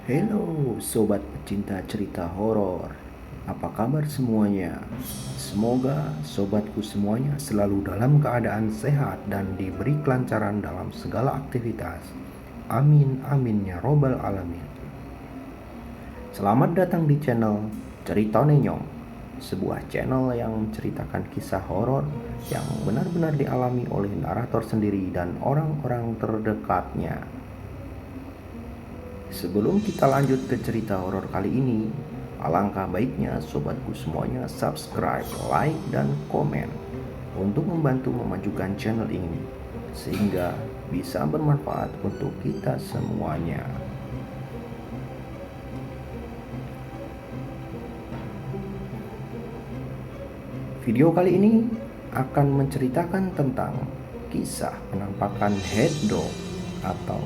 Halo sobat pecinta cerita horor. Apa kabar semuanya? Semoga sobatku semuanya selalu dalam keadaan sehat dan diberi kelancaran dalam segala aktivitas. Amin amin ya robbal alamin. Selamat datang di channel Cerita Nenyong, sebuah channel yang menceritakan kisah horor yang benar-benar dialami oleh narator sendiri dan orang-orang terdekatnya. Sebelum kita lanjut ke cerita horor kali ini, alangkah baiknya sobatku semuanya subscribe, like, dan komen untuk membantu memajukan channel ini sehingga bisa bermanfaat untuk kita semuanya. Video kali ini akan menceritakan tentang kisah penampakan head dog atau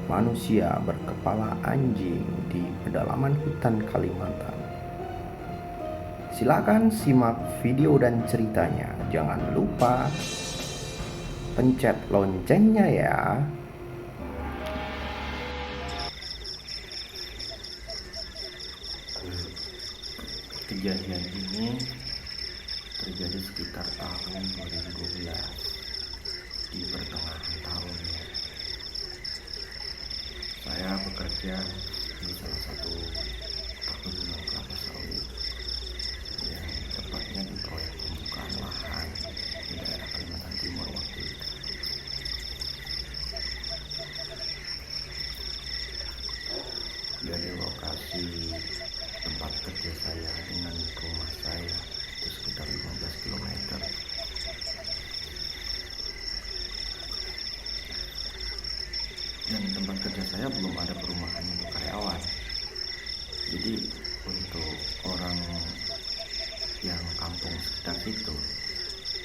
manusia berkepala anjing di pedalaman hutan Kalimantan. Silakan simak video dan ceritanya. Jangan lupa pencet loncengnya ya. Kejadian ini terjadi sekitar tahun 2012 di pertengahan tahun ya. Saya bekerja di salah satu perkebunan kelapa sawit yang tepatnya di proyek pembukaan lahan di daerah Kalimantan Timur waktu itu. Dari lokasi tempat kerja saya dengan rumah saya itu sekitar 15 km. Dan tempat kerja saya belum ada perumahan untuk karyawan. Jadi untuk orang yang kampung sekitar itu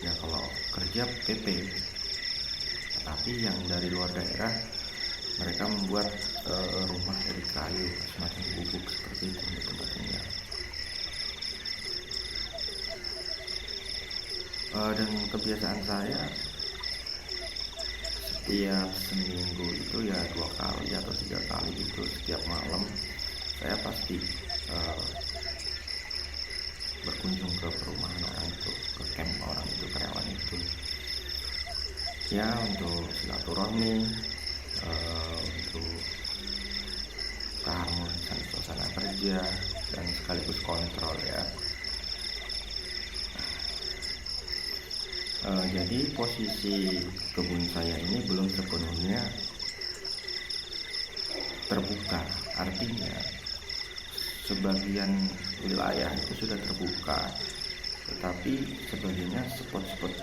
ya kalau kerja PP, tetapi yang dari luar daerah mereka membuat rumah dari kayu semacam gubuk seperti itu untuk tempat tinggal. Dan kebiasaan saya setiap seminggu itu ya 2 kali atau 3 kali gitu, setiap malam saya pasti berkunjung ke perumahan orang itu, ke camp orang itu, karyawan itu ya, untuk silaturahmi, untuk keharmonisan suasana kerja dan sekaligus kontrol ya. Jadi posisi kebun saya ini belum sepenuhnya terbuka, artinya sebagian wilayah itu sudah terbuka, tetapi sebagiannya spot-spot,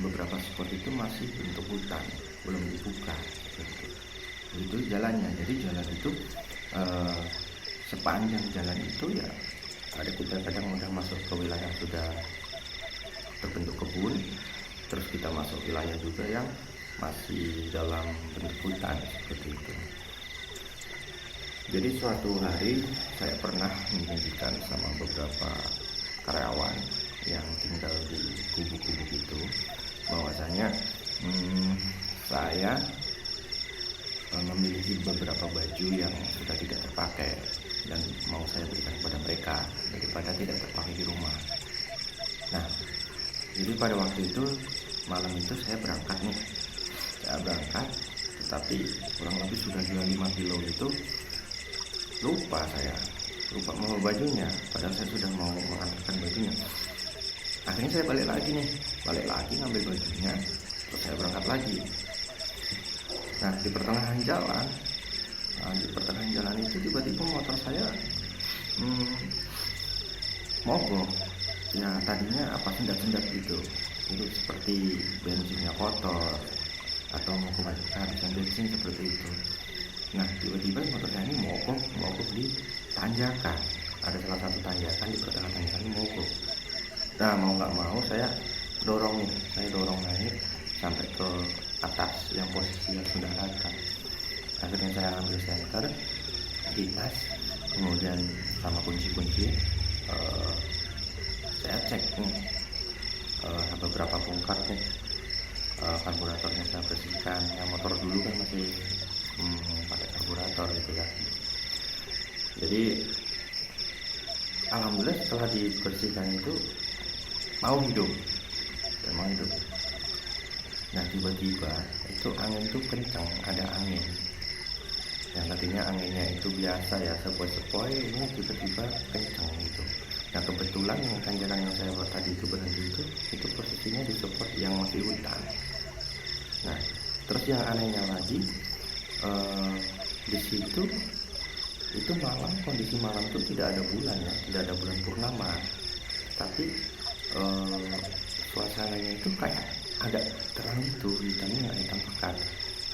beberapa spot itu masih bentuk hutan, belum dibuka. Itu jalannya, jadi jalan itu sepanjang jalan itu ya ada, kita kadang udah masuk ke wilayah sudah terbentuk kebun, terus kita masuk wilayah juga yang masih dalam bentuk hutan seperti itu. Jadi suatu hari saya pernah menjanjikan sama beberapa karyawan yang tinggal di gubuk-gubuk itu bahwasanya saya memiliki beberapa baju yang sudah tidak terpakai dan mau saya berikan kepada mereka daripada tidak terpakai di rumah. Nah, jadi pada waktu itu malam itu saya berangkat, tetapi kurang lebih sudah 25 kilo itu lupa membawa bajunya, padahal saya sudah mau mengantarkan bajunya. Akhirnya saya balik lagi ngambil bajunya, terus saya berangkat lagi. Nah, di pertengahan jalan itu tiba-tiba motor saya mogok. Ya tadinya apa, sendat-sendat gitu, jadi seperti bensinnya kotor atau mau kehabisan bensin seperti itu. Nah, tiba-tiba motor saya ini mogok di tanjakan. Ada salah satu tanjakan, di pertengahan tanjakan ini mogok. Nah, mau nggak mau saya dorong naik sampai ke atas yang posisi yang sudah rata. Akhirnya saya ambil senter di tas, kemudian sama kunci-kunci saya cek nih beberapa bongkar nih, karburatornya saya bersihkan. Yang motor dulu kan masih pakai karburator gitu ya. Jadi alhamdulillah setelah dibersihkan itu mau hidup. Nah tiba-tiba itu angin itu kencang, ada angin yang tadinya anginnya itu biasa ya, sepoi-sepoi, ini tiba-tiba kencang gitu. Nah kebetulan yang tanjakan yang saya buat tadi itu berhenti itu posisinya di spot yang masih hutan. Nah terus yang anehnya lagi, di situ itu malam, kondisi malam itu tidak ada bulan ya, tidak ada bulan purnama, tapi suasananya itu kayak agak terang gitu, hitamnya nggak hitam pekat.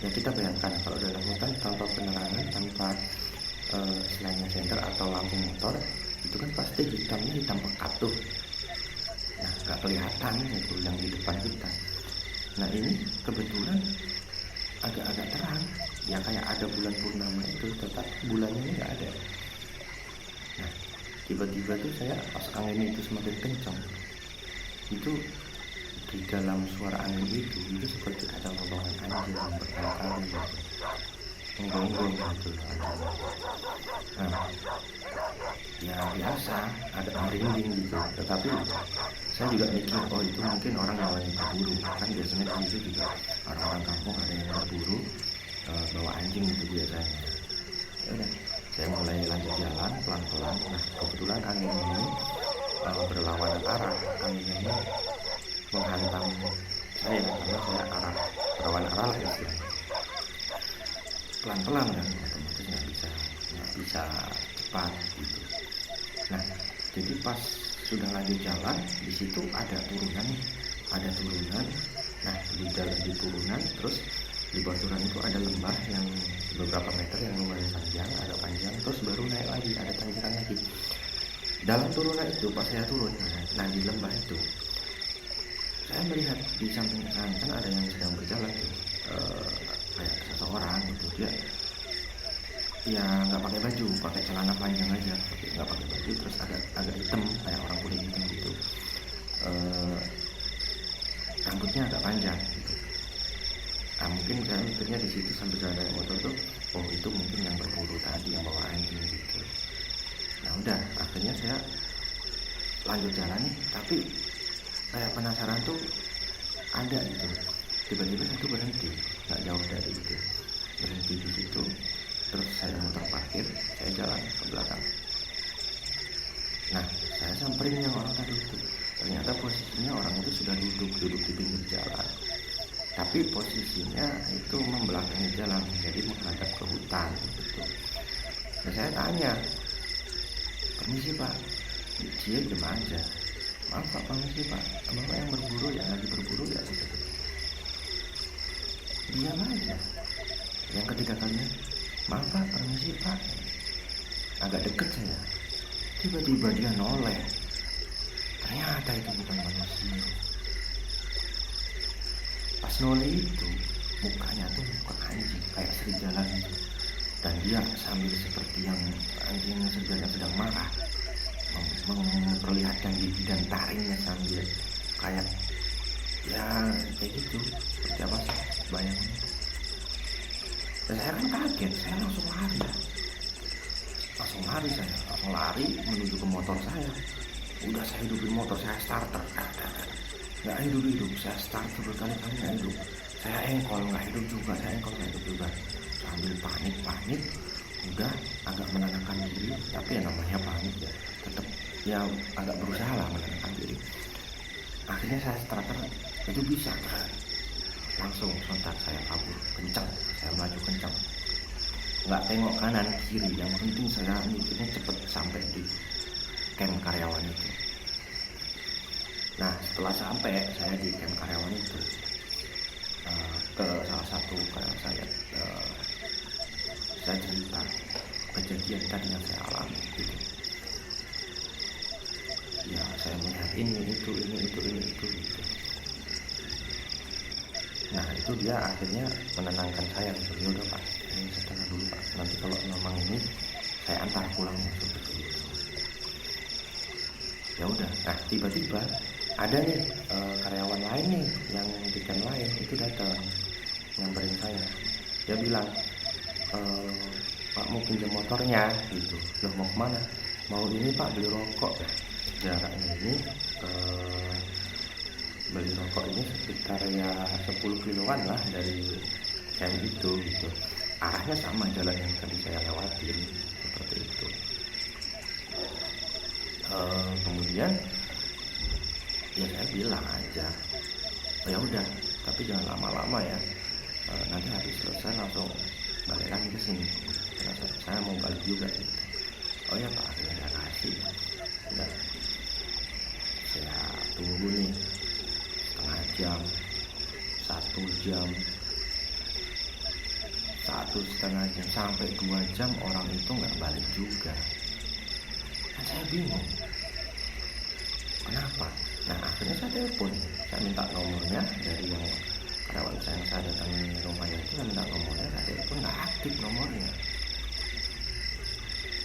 Ya kita bayangkan kalau dalam hutan tanpa penerangan, tanpa selainnya senter atau lampu motor, itu kan pasti hitamnya hitam pekat tuh. Nah nggak kelihatan itu yang di depan kita. Nah ini kebetulan agak-agak terang, ya kayak ada bulan purnama itu, tetap bulannya ini nggak ada. Nah tiba-tiba tuh saya pas angin itu semakin kencang, itu di dalam suara angin itu seperti ada rombongan anjing yang berkali-kali gitu, menggonggong gitu. Nah ya biasa ada merinding gitu, tetapi saya juga mikir, oh itu mungkin orang yang lagi berburu, kan biasanya di situ juga orang-orang kampung ada yang berburu bawa anjing gitu biasanya. Ya udah, saya mulai lanjut jalan pelan-pelan. Nah kebetulan angin ini berlawanan arah, angin ini menghantam saya karena saya berlawanan arah lah istilahnya. Pelan-pelan kan, otomatis nggak bisa cepat gitu. Nah jadi pas sudah lanjut jalan, di situ ada turunan. Nah di turunan, terus di bawah turunan itu ada lembah yang beberapa meter yang lumayan agak panjang, terus baru naik lagi, ada tanjakan lagi. Dalam turunan itu pas saya turun, nah di lembah itu saya melihat di samping kanan kan ada yang sedang berjalan tuh, kayak seseorang gitu. Dia ya nggak pakai baju, pakai celana panjang aja, nggak pakai baju, terus agak hitam kayak orang kulit hitam gitu, rambutnya agak panjang gitu. Nah mungkin saya mikirnya di situ sambil saya naik motor tuh, oh itu mungkin yang berburu tadi yang bawa anjing gitu. Nah udah, akhirnya saya lanjut jalan nih, tapi kayak penasaran tuh ada gitu. Tiba-tiba satu berhenti, nggak jauh dari itu, berhenti di situ. Terus saya muter parkir, saya jalan ke belakang. Nah saya samperin yang orang tadi itu. Ternyata posisinya orang itu sudah duduk di pinggir jalan, tapi posisinya itu membelakangi jalan, jadi menghadap ke hutan gitu. Nah saya tanya, permisi pak, dia diem aja. Maaf pak, permisi pak, bapak yang berburu ya, lagi berburu ya gitu. Diam aja. Yang ketiga kalinya, maaf pak, permisi pak. Agak deket saya, tiba-tiba dia noleh. Ternyata itu bukan manusia. Pas noleh itu mukanya tuh muka anjing, kayak serigala gitu. Dan dia sambil seperti yang anjing serigala sedang marah, memperlihatkan gigi dan taringnya sambil kayak ya kayak gitu, seperti apa sih bayangannya. Dan saya kan kaget, saya langsung lari menuju ke motor saya. Udah saya hidupin motor, saya starter, nggak hidup, saya starter berkali-kali nggak hidup. Saya engkol nggak hidup juga. Sambil panik, udah agak menenangkan diri, tapi ya namanya panik ya, tetap ya agak berusaha lah menenangkan diri. Akhirnya saya starter, itu bisa kan, langsung sontak saya kabur kencang, saya melaju kencang, nggak tengok kanan kiri, yang penting saya mikirnya cepet sampai di camp karyawan itu. Nah setelah sampai saya di camp karyawan itu, ke salah satu kayak saya cerita kejadian tadi yang saya alami gitu. Ya saya melihat ini itu gitu. Nah itu dia akhirnya menenangkan saya gitu. Ya udah pak, ini saya tenang dulu pak, nanti kalau memang ini saya antar pulang seperti itu. Ya udah, nah tiba-tiba ada nih karyawan lain nih yang di camp lain itu datang nyamperin saya. Dia bilang, Pak mau pinjam motornya gitu. Loh mau kemana? Mau ini Pak, beli rokok ya. Jaraknya ini beli rokok ini sekitar ya 10 kiloan lah dari camp itu gitu. Arahnya sama jalan yang tadi saya lewatin, seperti itu. Kemudian ya saya bilang aja, oh ya udah, tapi jangan lama-lama ya. Nanti habis selesai langsung balik lagi ke sini. Karena saya mau balik juga gitu. Oh ya Pak, akhirnya saya kasih. Udah, saya tunggu nih setengah jam, 1 jam, 1,5 jam, sampai 2 jam orang itu nggak balik juga. Nah, saya bingung kenapa. Nah akhirnya saya telepon, saya minta nomornya dari yang karyawan saya yang saya datangi rumahnya itu. Saya minta nomornya, saya telepon, nggak aktif nomornya.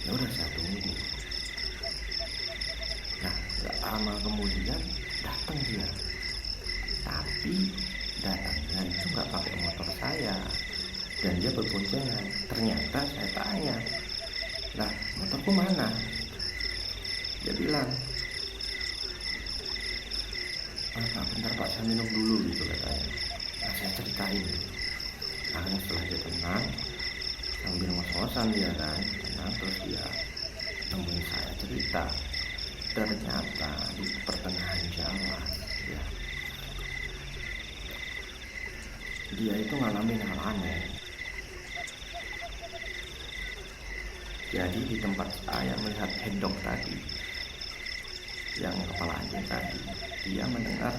Ya udah saya tunggu. Nah nggak lama kemudian datang dia, tapi datangnya itu nggak pakai motor saya dan dia berboncengan. Ternyata saya tanya, lah motorku mana? Dia bilang, bentar Pak, saya minum dulu gitu katanya. Nah saya ceritain. Akhirnya setelah dia tenang, sambil ngos-ngosan dia kan tenang, terus dia nemuin saya cerita. Ternyata di pertengahan jalan ya, dia itu ngalamin hal aneh. Jadi di tempat saya melihat hedok tadi, yang kepala anjing tadi, dia mendengar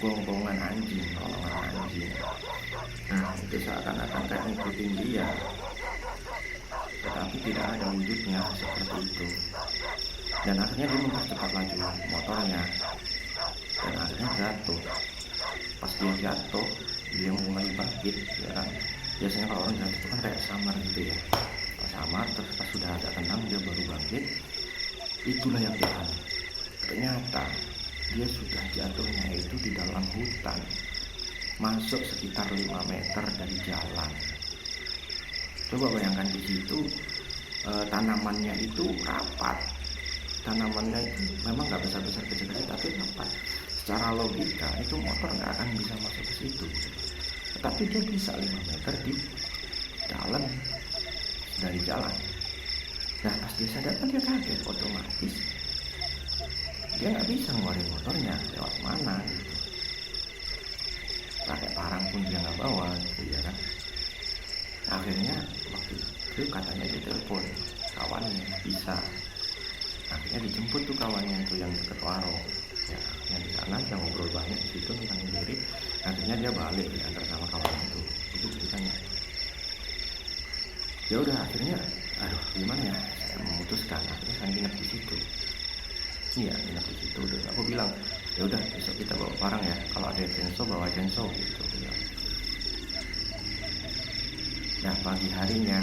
gongongan anjing, nolongan anjing. Nah itu seakan-akan kayak ngikutin dia, tetapi tidak ada wujudnya seperti itu. Dan akhirnya dia mempercepat laju motornya, dan akhirnya jatuh. Pas dia jatuh, dia mulai bangkit ya kan. Biasanya kalau orang jatuh itu kan kayak samar gitu ya, samar, terus pas sudah agak tenang dia baru bangkit. Itulah yang dia alami. Ternyata dia sudah jatuhnya itu di dalam hutan, masuk sekitar 5 meter dari jalan. Coba bayangkan di situ, tanamannya itu rapat. Tanamannya itu memang nggak besar-besar kecil-kecil, tapi rapat. Secara logika itu motor nggak akan bisa masuk ke situ, tetapi dia bisa 5 meter di dalam dari jalan. Nah pas dia sadar kan dia kaget, otomatis dia nggak bisa ngeluarin motornya lewat mana gitu. Pakai parang pun dia nggak bawa gitu ya kan. Akhirnya waktu itu katanya dia telepon kawannya bisa. Akhirnya dijemput tuh kawannya itu yang deket warung ya, yang di sana dia ngobrol banyak di situ tentang diri. Akhirnya dia balik diantar sama kawannya itu ceritanya. Ya udah akhirnya aduh gimana ya, saya memutuskan akhirnya saya nginep di situ. Iya nginep di situ. Udah aku bilang ya udah besok kita bawa barang ya, kalau ada genso bawa genso gitu bilang. Nah pagi harinya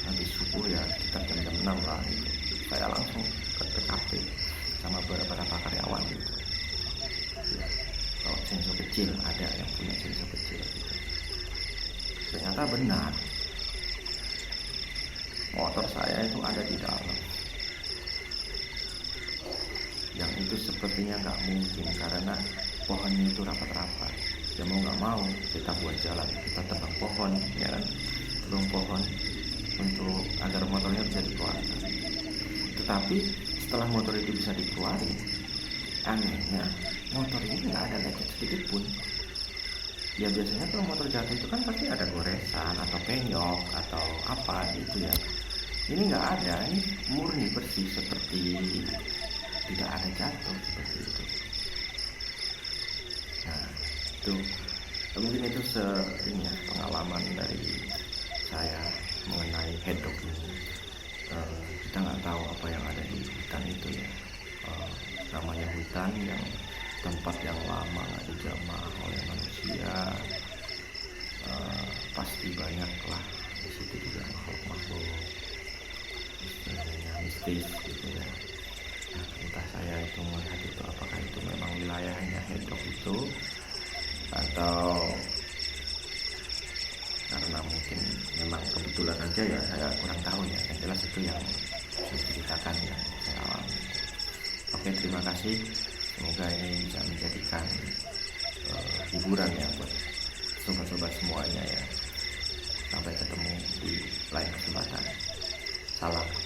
habis subuh ya sekitar jam 6 lah gitu, saya langsung ke TKP sama beberapa karyawan gitu ya, kalau genso kecil ada yang punya genso kecil gitu. Ternyata benar, motor saya itu ada di dalam. Yang itu sepertinya nggak mungkin karena pohonnya itu rapat-rapat. Ya mau nggak mau kita buat jalan, kita tebang pohon ya kan, tebang pohon untuk agar motornya bisa dikeluarkan. Tetapi setelah motor itu bisa dikeluarin, anehnya motor ini nggak ada lecet sedikit pun. Ya biasanya kalau motor jatuh itu kan pasti ada goresan atau penyok atau apa gitu ya. Ini nggak ada, ini murni bersih seperti tidak ada jatuh seperti itu. Nah itu mungkin itu ini ya, pengalaman dari saya mengenai hedok ini. Kita nggak tahu apa yang ada di hutan itu ya. Namanya hutan yang tempat yang lama nggak dijamah oleh manusia, pasti banyaklah di situ juga makhluk-makhluk istilahnya mistis gitu ya. Nah, entah saya itu melihat itu apakah itu memang wilayahnya hedok itu atau karena mungkin memang kebetulan aja ya, saya kurang tahu ya. Yang jelas itu yang saya ceritakan yang saya alami. Oke, terima kasih, semoga ini bisa menjadikan hiburan ya buat sobat-sobat semuanya ya. Sampai ketemu di lain kesempatan. Salam.